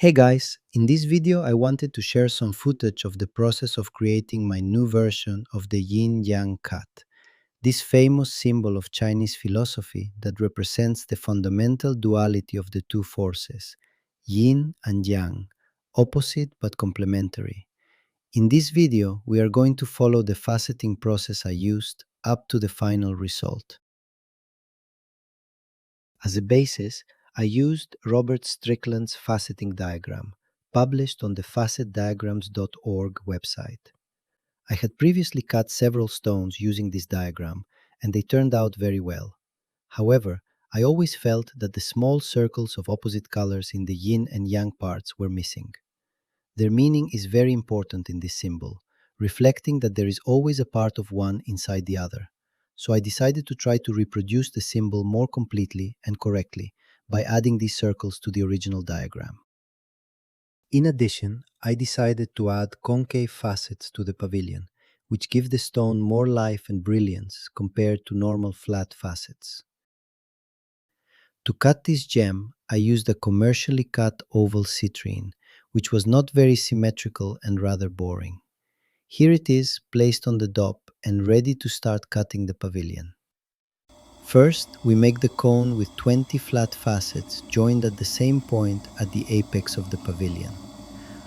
Hey guys, in this video I wanted to share some footage of the process of creating my new version of the Yin Yang cut, this famous symbol of Chinese philosophy that represents the fundamental duality of the two forces, Yin and Yang, opposite but complementary. In this video we are going to follow the faceting process I used up to the final result. As a basis, I used Robert Strickland's Faceting Diagram, published on the facetdiagrams.org website. I had previously cut several stones using this diagram, and they turned out very well. However, I always felt that the small circles of opposite colors in the yin and yang parts were missing. Their meaning is very important in this symbol, reflecting that there is always a part of one inside the other. So I decided to try to reproduce the symbol more completely and correctly by adding these circles to the original diagram. In addition, I decided to add concave facets to the pavilion, which give the stone more life and brilliance compared to normal flat facets. To cut this gem, I used a commercially cut oval citrine, which was not very symmetrical and rather boring. Here it is, placed on the dop and ready to start cutting the pavilion. First, we make the cone with 20 flat facets joined at the same point at the apex of the pavilion.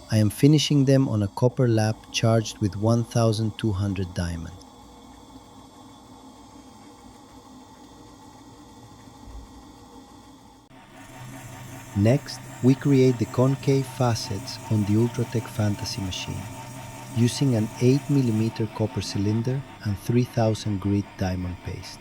I am finishing them on a copper lap charged with 1200 diamonds. Next, we create the concave facets on the Ultratec fantasy machine, using an 8mm copper cylinder and 3000 grit diamond paste.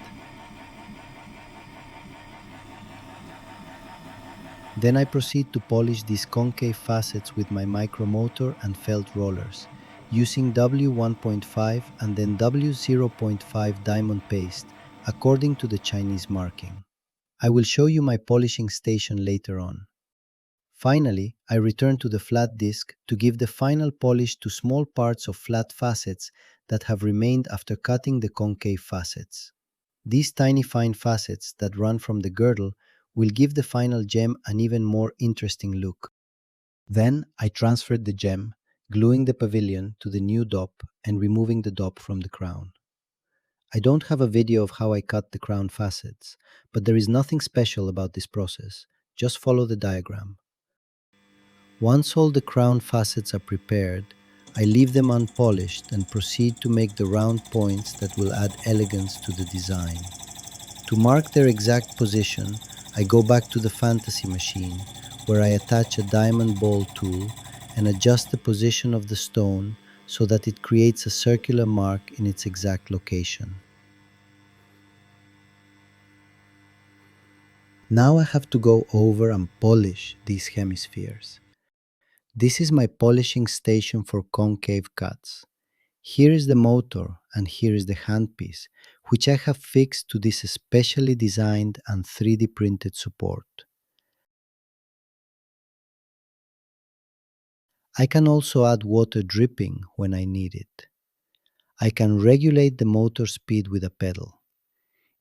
Then I proceed to polish these concave facets with my micromotor and felt rollers, using W1.5 and then W0.5 diamond paste according to the Chinese marking. I will show you my polishing station later on. Finally, I return to the flat disc to give the final polish to small parts of flat facets that have remained after cutting the concave facets. These tiny fine facets that run from the girdle will give the final gem an even more interesting look. Then I transferred the gem, gluing the pavilion to the new dop and removing the dop from the crown. I don't have a video of how I cut the crown facets, but there is nothing special about this process. Just follow the diagram. Once all the crown facets are prepared, I leave them unpolished and proceed to make the round points that will add elegance to the design. To mark their exact position, I go back to the fantasy machine, where I attach a diamond ball tool and adjust the position of the stone so that it creates a circular mark in its exact location. Now I have to go over and polish these hemispheres. This is my polishing station for concave cuts. Here is the motor and here is the handpiece, which I have fixed to this specially designed and 3D printed support. I can also add water dripping when I need it. I can regulate the motor speed with a pedal.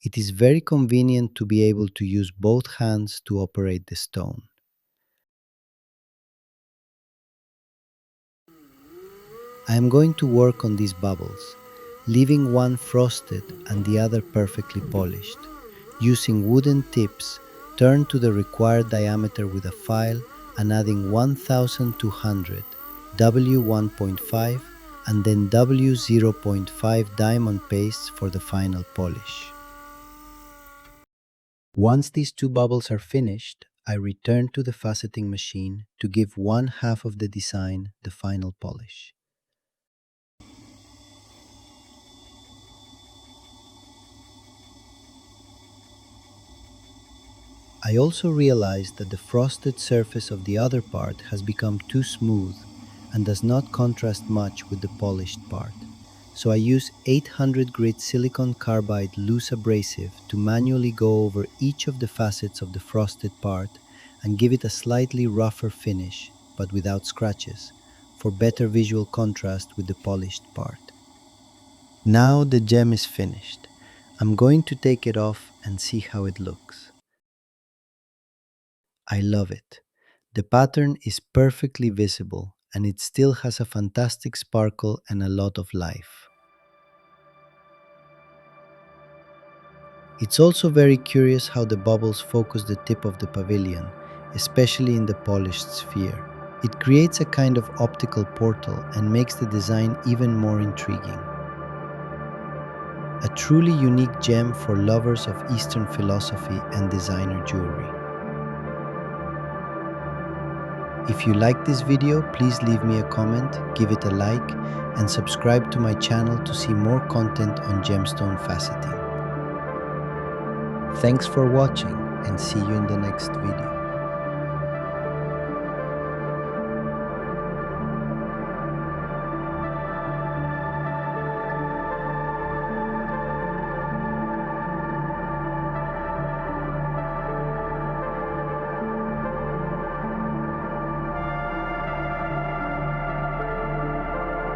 It is very convenient to be able to use both hands to operate the stone. I am going to work on these bubbles, leaving one frosted and the other perfectly polished. Using wooden tips, turn to the required diameter with a file and adding 1200 W1.5 and then W0.5 diamond paste for the final polish. Once these two bubbles are finished, I return to the faceting machine to give one half of the design the final polish. I also realized that the frosted surface of the other part has become too smooth and does not contrast much with the polished part. So I use 800 grit silicon carbide loose abrasive to manually go over each of the facets of the frosted part and give it a slightly rougher finish, but without scratches, for better visual contrast with the polished part. Now the gem is finished. I'm going to take it off and see how it looks. I love it. The pattern is perfectly visible and it still has a fantastic sparkle and a lot of life. It's also very curious how the bubbles focus the tip of the pavilion, especially in the polished sphere. It creates a kind of optical portal and makes the design even more intriguing. A truly unique gem for lovers of Eastern philosophy and designer jewelry. If you liked this video, please leave me a comment, give it a like, and subscribe to my channel to see more content on gemstone faceting. Thanks for watching and see you in the next video.